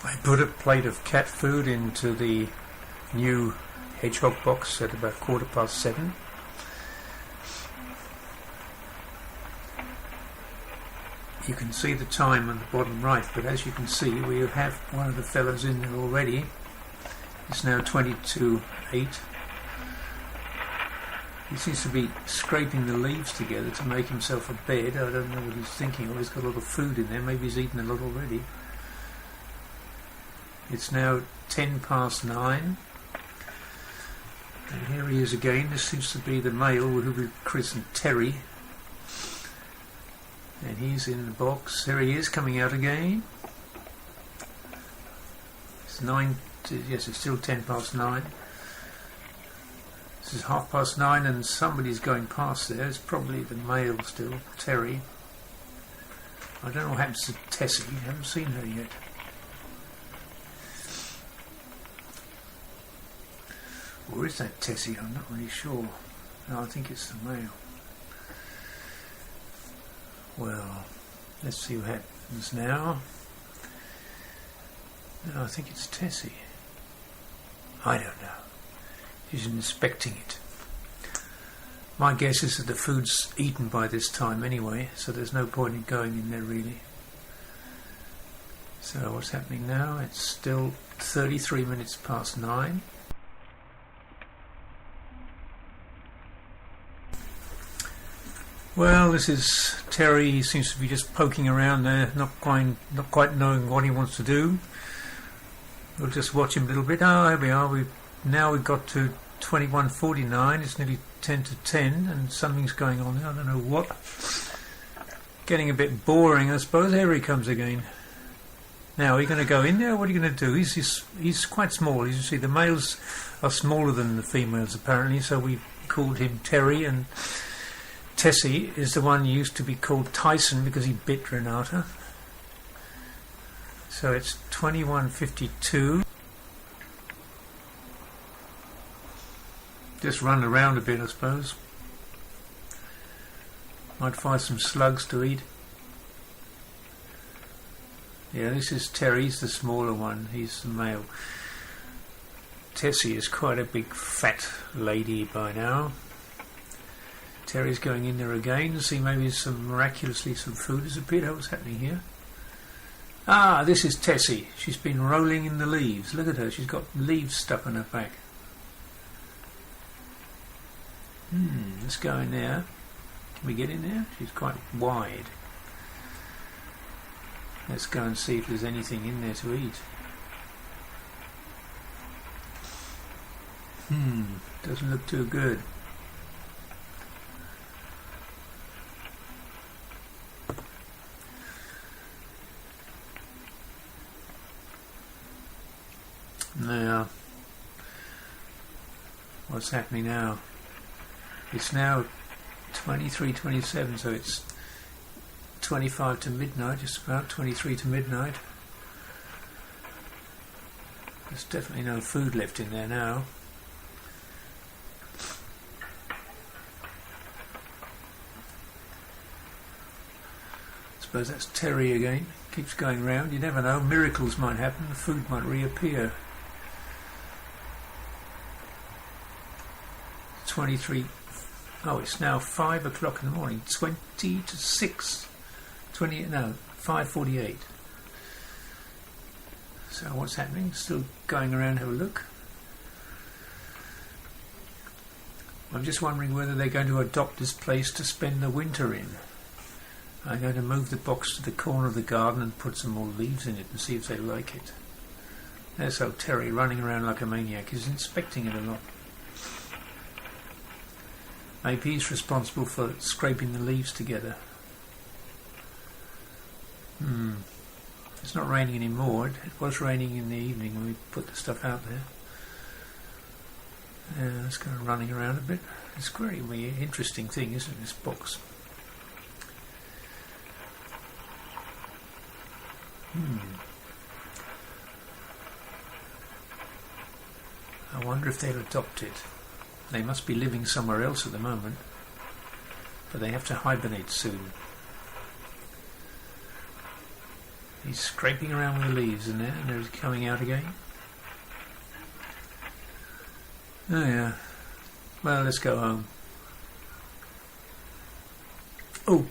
I put a plate of cat food into the new hedgehog box at about 7:15. You can see the time on the bottom right, but as you can see, we have one of the fellows in there already. It's now 8:22. He seems to be scraping the leaves together to make himself a bed. I don't know what he's thinking of. He's got a lot of food in there. Maybe he's eaten a lot already. It's now 9:10. And here he is again. This seems to be the male who we christened Terry. And he's in the box. There he is, coming out again. It's yes, it's still 9:10. This is 9:30, and somebody's going past there. It's probably the male still, Terry. I don't know what happens to Tessie. I haven't seen her yet. Or is that Tessie? I'm not really sure. No, I think it's the male. Well, let's see what happens now. No, I think it's Tessie. I don't know. She's inspecting it. My guess is that the food's eaten by this time anyway, so there's no point in going in there really. So what's happening now? It's still 9:33. Well, this is Terry. He seems to be just poking around there, not quite knowing what he wants to do. We'll just watch him a little bit. Oh, here we are. We've got to 21:49. It's nearly 10:10, and something's going on there. I don't know what. Getting a bit boring, I suppose. Here he comes again. Now, are you going to go in there? What are you going to do? He's quite small. As you see, the males are smaller than the females, apparently, so we called him Terry, and Tessie is the one who used to be called Tyson because he bit Renata. So it's 21:52. Just run around a bit, I suppose. Might find some slugs to eat. Yeah, this is Terry's the smaller one. He's the male. Tessie is quite a big fat lady by now. Terry's going in there again to see maybe miraculously some food has appeared. What's happening here? Ah, this is Tessie. She's been rolling in the leaves. Look at her. She's got leaves stuck on her back. Let's go in there. Can we get in there? She's quite wide. Let's go and see if there's anything in there to eat. Doesn't look too good. Now, what's happening now? It's now 23:27, so it's 25 to midnight, just about 23 to midnight. There's definitely no food left in there now. I suppose that's Terry again. Keeps going round. You never know. Miracles might happen. The food might reappear. 23. Oh, it's now 5 o'clock in the morning. 20 to 6. 5:48. So what's happening? Still going around, have a look. I'm just wondering whether they're going to adopt this place to spend the winter in. I'm going to move the box to the corner of the garden and put some more leaves in it and see if they like it. There's old Terry running around like a maniac. He's inspecting it a lot. Maybe he's responsible for scraping the leaves together. It's not raining anymore. It was raining in the evening when we put the stuff out there. Yeah, it's kind of running around a bit. It's a very interesting thing, isn't it, this box? I wonder if they'll adopt it. They must be living somewhere else at the moment, but they have to hibernate soon. He's scraping around with the leaves in there, and they're coming out again. Oh yeah. Well, let's go home. Oh,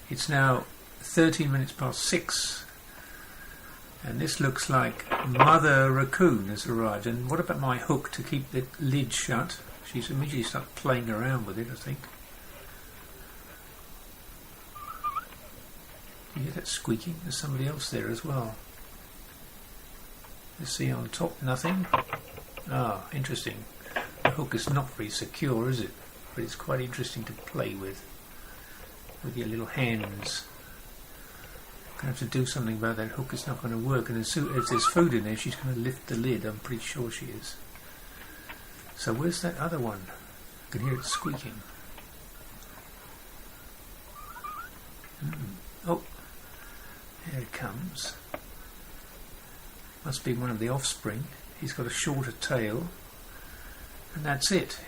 it's now 13 minutes past 6, and this looks like Mother Raccoon has arrived. And what about my hook to keep the lid shut? She's immediately started playing around with it, I think. You hear that squeaking? There's somebody else there as well. Let's see, on top, nothing. Ah, interesting. The hook is not very secure, is it? But it's quite interesting to play with your little hands. Going to have to do something about that hook. It's not going to work. And if there's food in there, she's going to lift the lid. I'm pretty sure she is. So where's that other one? I can hear it squeaking. Oh, there it comes. Must be one of the offspring. He's got a shorter tail, and that's it.